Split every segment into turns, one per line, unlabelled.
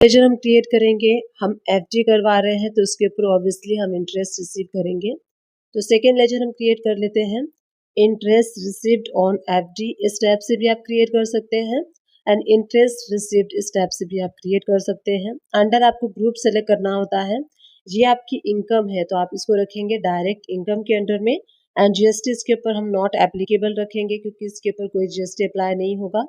Laser हम create करेंगे, हम एफडी करवा रहे हैं तो उसके ऊपर ऑब्वियसली हम इंटरेस्ट रिसीव करेंगे। तो सेकेंड लेजर हम क्रिएट कर लेते हैं, इंटरेस्ट रिसीव्ड ऑन एफडी। इस टाइप से भी आप क्रिएट कर सकते हैं एंड इंटरेस्ट रिसीव्ड इस टाइप से भी आप क्रिएट कर सकते हैं। अंडर आपको ग्रुप सेलेक्ट करना होता है, ये आपकी इनकम है तो आप इसको रखेंगे डायरेक्ट इनकम के अंडर में एंड जीएसटी इसके ऊपर हम नॉट एप्लीकेबल रखेंगे क्योंकि इसके ऊपर कोई जीएसटी अप्लाई नहीं होगा।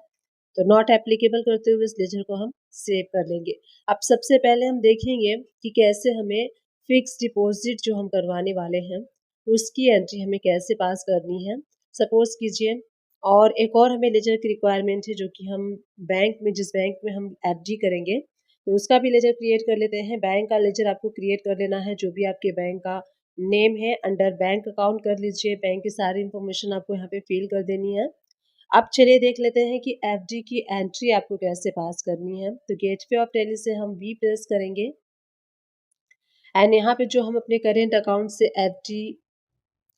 तो नॉट एप्लीकेबल करते हुए इस लेजर को हम सेव कर लेंगे। अब सबसे पहले हम देखेंगे कि कैसे हमें फिक्स डिपॉजिट जो हम करवाने वाले हैं उसकी एंट्री हमें कैसे पास करनी है। सपोज कीजिए और एक और हमें लेजर की रिक्वायरमेंट है जो कि हम बैंक में, जिस बैंक में हम एफडी करेंगे तो उसका भी लेजर क्रिएट कर लेते हैं। बैंक का लेजर आपको क्रिएट कर लेना है, जो भी आपके बैंक का नेम है अंडर बैंक अकाउंट कर लीजिए। बैंक की सारी इंफॉर्मेशन आपको यहाँ पे फिल कर देनी है। अब चलिए देख लेते हैं कि एफडी की एंट्री आपको कैसे पास करनी है। तो गेटवे ऑफ टैली से हम वी प्रेस करेंगे एंड यहाँ पे जो हम अपने करेंट अकाउंट से एफडी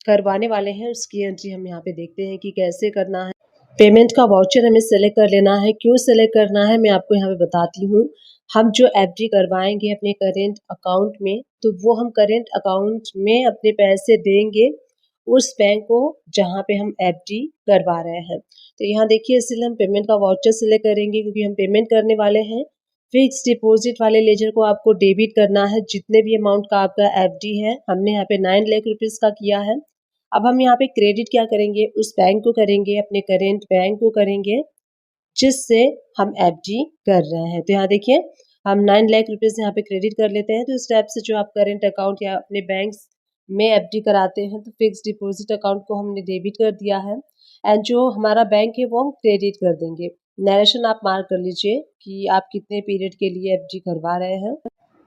करवाने वाले हैं उसकी एंट्री हम यहाँ पे देखते हैं कि कैसे करना है। पेमेंट का वाउचर हमें सेलेक्ट कर लेना है। क्यों सेलेक्ट करना है मैं आपको यहाँ पे बताती हूँ। हम जो एफडी करवाएंगे अपने करेंट अकाउंट में तो वो हम करेंट अकाउंट में अपने पैसे देंगे उस बैंक को जहाँ पे हम एफडी करवा रहे हैं। तो यहाँ देखिए इसलिए हम पेमेंट का वाउचर सिलेक्ट करेंगे क्योंकि हम पेमेंट करने वाले हैं। फिक्स डिपॉजिट वाले लेजर को आपको डेबिट करना है जितने भी अमाउंट का आपका एफडी है। हमने यहाँ पे 9 लाख रुपीज़ का किया है। अब हम यहाँ पे क्रेडिट क्या करेंगे, उस बैंक को करेंगे, अपने करेंट बैंक को करेंगे जिससे हम एफडी कर रहे हैं। तो यहाँ देखिए हम 9 लाख रुपीज़ यहाँ पे क्रेडिट कर लेते हैं। तो इस टाइप से जो आप करेंट अकाउंट या अपने बैंक में एफडी कराते हैं तो फिक्स डिपॉजिट अकाउंट को हमने डेबिट कर दिया है एंड जो हमारा बैंक है वो हम क्रेडिट कर देंगे। नरेशन आप मार्क कर लीजिए कि आप कितने पीरियड के लिए एफडी करवा रहे हैं।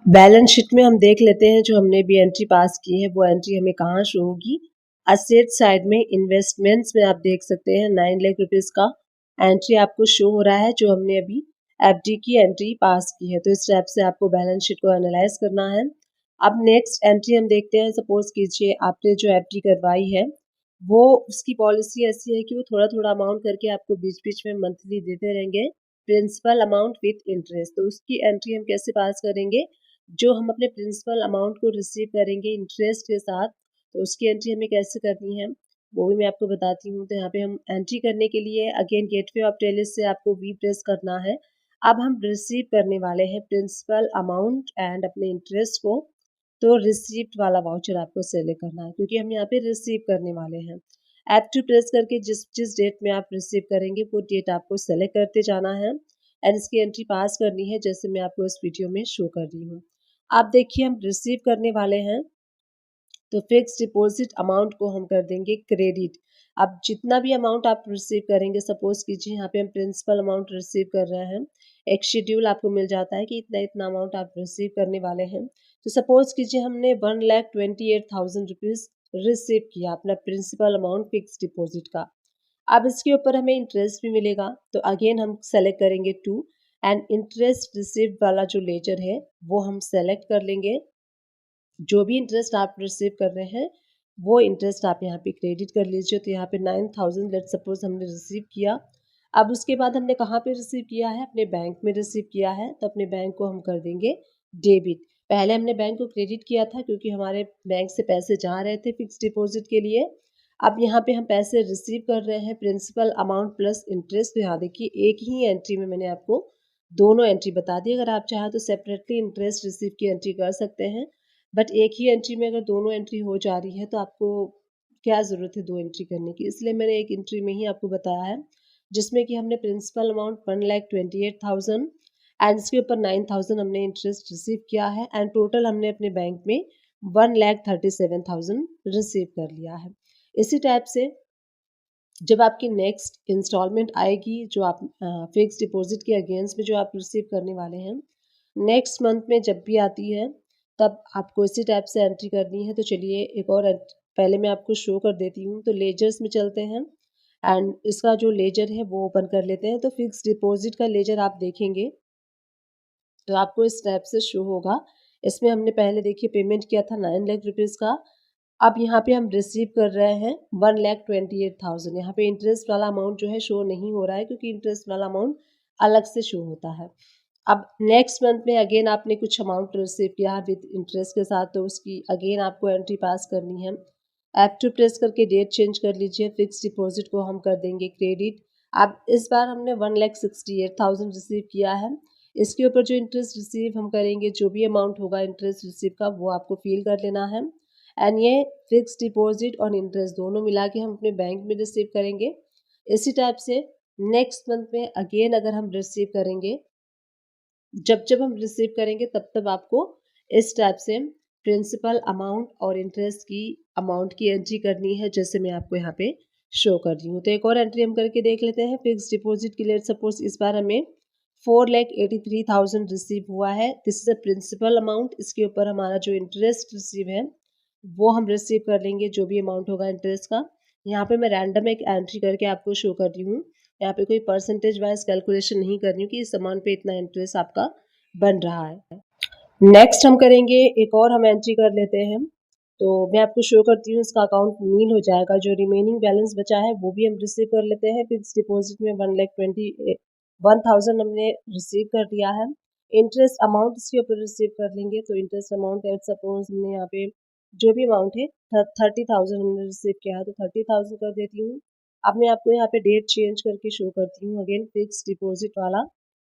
बैलेंस शीट में हम देख लेते हैं जो हमने भी एंट्री पास की है वो एंट्री हमें कहाँ शो होगी। असेट साइड में इन्वेस्टमेंट्स में आप देख सकते हैं 9 लाख रुपीज़ का एंट्री आपको शो हो रहा है जो हमने अभी एफडी की एंट्री पास की है। तो इस टाइप से आपको बैलेंस शीट को एनालाइज करना है। अब नेक्स्ट एंट्री हम देखते हैं। सपोज कीजिए आपने जो एफडी करवाई है वो उसकी पॉलिसी ऐसी है कि वो थोड़ा थोड़ा अमाउंट करके आपको बीच बीच में मंथली देते रहेंगे, प्रिंसिपल अमाउंट विथ इंटरेस्ट। तो उसकी एंट्री हम कैसे पास करेंगे, जो हम अपने प्रिंसिपल अमाउंट को रिसीव करेंगे इंटरेस्ट के साथ तो उसकी एंट्री हमें कैसे करनी है वो भी मैं आपको बताती हूँ। तो यहाँ पे हम एंट्री करने के लिए अगेन गेटवे ऑफ टेलिस से आपको वी प्रेस करना है। अब हम रिसीव करने वाले हैं प्रिंसिपल अमाउंट एंड अपने इंटरेस्ट को। तो रिसीप्ट वाला वाउचर आपको सेलेक्ट करना है क्योंकि हम यहाँ पे रिसीव करने वाले हैं। ऐप टू प्रेस करके जिस जिस डेट में आप रिसीव करेंगे वो डेट आपको सेलेक्ट करते जाना है एंड इसकी एंट्री पास करनी है जैसे मैं आपको इस वीडियो में शो कर रही हूँ। आप देखिए हम रिसीव करने वाले हैं तो फिक्स डिपॉजिट अमाउंट को हम कर देंगे क्रेडिट। अब जितना भी अमाउंट आप रिसीव करेंगे, सपोज कीजिए यहाँ पे हम प्रिंसिपल अमाउंट रिसीव कर रहे हैं, एक शेड्यूल आपको मिल जाता है कि इतना इतना अमाउंट आप रिसीव करने वाले हैं। तो सपोज कीजिए हमने 1,28,000 रुपीज़ रिसीव किया अपना प्रिंसिपल अमाउंट फिक्स डिपॉजिट का। अब इसके ऊपर हमें इंटरेस्ट भी मिलेगा तो अगेन हम सेलेक्ट करेंगे टू एंड इंटरेस्ट रिसीव्ड वाला जो लेजर है वो हम सेलेक्ट कर लेंगे। जो भी इंटरेस्ट आप रिसीव कर रहे हैं वो इंटरेस्ट आप यहाँ पे क्रेडिट कर लीजिए। तो यहाँ पे 9,000 लेट सपोज हमने रिसीव किया। अब उसके बाद हमने कहाँ पे रिसीव किया है, अपने बैंक में रिसीव किया है तो अपने बैंक को हम कर देंगे डेबिट। पहले हमने बैंक को क्रेडिट किया था क्योंकि हमारे बैंक से पैसे जा रहे थे फिक्स डिपॉजिट के लिए। अब यहाँ पे हम पैसे रिसीव कर रहे हैं प्रिंसिपल अमाउंट प्लस इंटरेस्ट। तो यहाँ देखिए एक ही एंट्री में मैंने आपको दोनों एंट्री बता दी। अगर आप चाहें तो सेपरेटली इंटरेस्ट रिसीव की एंट्री कर सकते हैं, बट एक ही एंट्री में अगर दोनों एंट्री हो जा रही है तो आपको क्या ज़रूरत है दो एंट्री करने की। इसलिए मैंने एक एंट्री में ही आपको बताया है जिसमें कि हमने प्रिंसिपल अमाउंट 1,28,000 एंड इसके ऊपर 9,000 हमने इंटरेस्ट रिसीव किया है एंड टोटल हमने अपने बैंक में 1,37,000 रिसीव कर लिया है। इसी टाइप से जब आपकी नेक्स्ट इंस्टॉलमेंट आएगी जो आप फिक्स डिपॉजिट के अगेंस्ट में जो आप रिसीव करने वाले हैं नेक्स्ट मंथ में जब भी आती है तब आपको इसी टाइप से एंट्री करनी है। तो चलिए एक और पहले मैं आपको शो कर देती हूँ। तो लेजर्स में चलते हैं एंड इसका जो लेजर है वो ओपन कर लेते हैं। तो फिक्स डिपॉजिट का लेजर आप देखेंगे तो आपको इस टाइप से शो होगा। इसमें हमने पहले देखिए पेमेंट किया था 9 लाख रुपीज़ का। अब यहाँ पे हम रिसीव कर रहे हैं 1,28,000। यहाँ पे इंटरेस्ट वाला अमाउंट जो है शो नहीं हो रहा है क्योंकि इंटरेस्ट वाला अमाउंट अलग से शो होता है। अब नेक्स्ट मंथ में अगेन आपने कुछ अमाउंट रिसीव किया है विद इंटरेस्ट के साथ, तो उसकी अगेन आपको एंट्री पास करनी है। F2 प्रेस करके डेट चेंज कर लीजिए। फिक्स डिपॉजिट को हम कर देंगे क्रेडिट। अब इस बार हमने 1,68,000 रिसीव किया है। इसके ऊपर जो इंटरेस्ट रिसीव हम करेंगे, जो भी अमाउंट होगा इंटरेस्ट रिसीव का, वो आपको फिल कर लेना है। एंड ये फिक्स डिपॉजिट और इंटरेस्ट दोनों मिला के हम अपने बैंक में रिसीव करेंगे। इसी टाइप से नेक्स्ट मंथ में अगेन अगर हम रिसीव करेंगे, जब हम रिसीव करेंगे तब आपको इस टाइप से प्रिंसिपल अमाउंट और इंटरेस्ट की अमाउंट की एंट्री करनी है, जैसे मैं आपको यहाँ पे शो कर रही हूँ। तो एक और एंट्री हम करके देख लेते हैं। फिक्स डिपॉजिट के लिए सपोज इस बार हमें 4,83,000 रिसीव हुआ है। This is a principal amount. इसके ऊपर हमारा जो इंटरेस्ट रिसीव है वो हम रिसीव कर लेंगे, जो भी अमाउंट होगा इंटरेस्ट का। यहाँ पे मैं रैंडम एक एंट्री करके आपको शो कर रही हूँ। यहाँ पे कोई परसेंटेज वाइज कैलकुलेशन नहीं कर रही हूँ कि इस अमाउंट पे इतना इंटरेस्ट आपका बन रहा है। नेक्स्ट हम करेंगे, एक और हम एंट्री कर लेते हैं। तो मैं आपको शो करती हूँ, इसका अकाउंट नील हो जाएगा। जो रिमेनिंग बैलेंस बचा है वो भी हम रिसीव कर लेते हैं। फिक्स डिपॉजिट में 1,21,000 हमने रिसीव कर लिया है। इंटरेस्ट अमाउंट इसके ऊपर रिसीव कर लेंगे। तो इंटरेस्ट अमाउंट एट सपोज हमने यहाँ पे जो भी अमाउंट है 30,000 हमने रिसीव किया है, तो 30,000 कर देती हूँ। अब मैं आपको यहाँ पे डेट चेंज करके शो करती हूँ अगेन फिक्स डिपॉजिट वाला।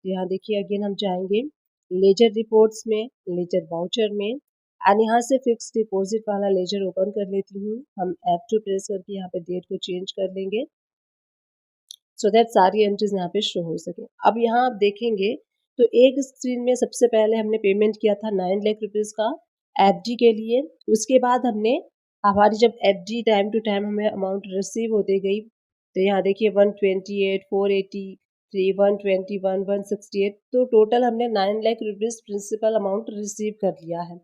यहाँ देखिए अगेन हम जाएंगे लेजर रिपोर्ट्स में, लेजर वाउचर में, एंड यहाँ से फिक्स डिपॉजिट वाला लेजर ओपन कर लेती हूँ। हम F2 प्रेस करके यहाँ पे डेट को चेंज कर लेंगे, सो दैट सारी एंट्रीज यहाँ पे शो हो सके। अब यहाँ आप देखेंगे तो एक स्क्रीन में सबसे पहले हमने पेमेंट किया था 9 लाख रुपीज़ का FD के लिए। उसके बाद हमने हमारी जब FD टाइम टू टाइम हमें अमाउंट रिसीव होते गई, तो यहाँ देखिए 128, 483, 121, 168, तो टोटल हमने 9 lakh rupees principal amount receive कर लिया है।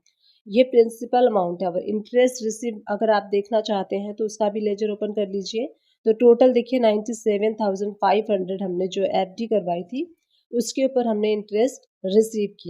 ये प्रिंसिपल अमाउंट है। अब इंटरेस्ट रिसीव अगर आप देखना चाहते हैं तो उसका भी लेजर ओपन कर लीजिए। तो टोटल देखिए 97,500 हमने जो FD करवाई थी उसके ऊपर हमने इंटरेस्ट रिसीव किया।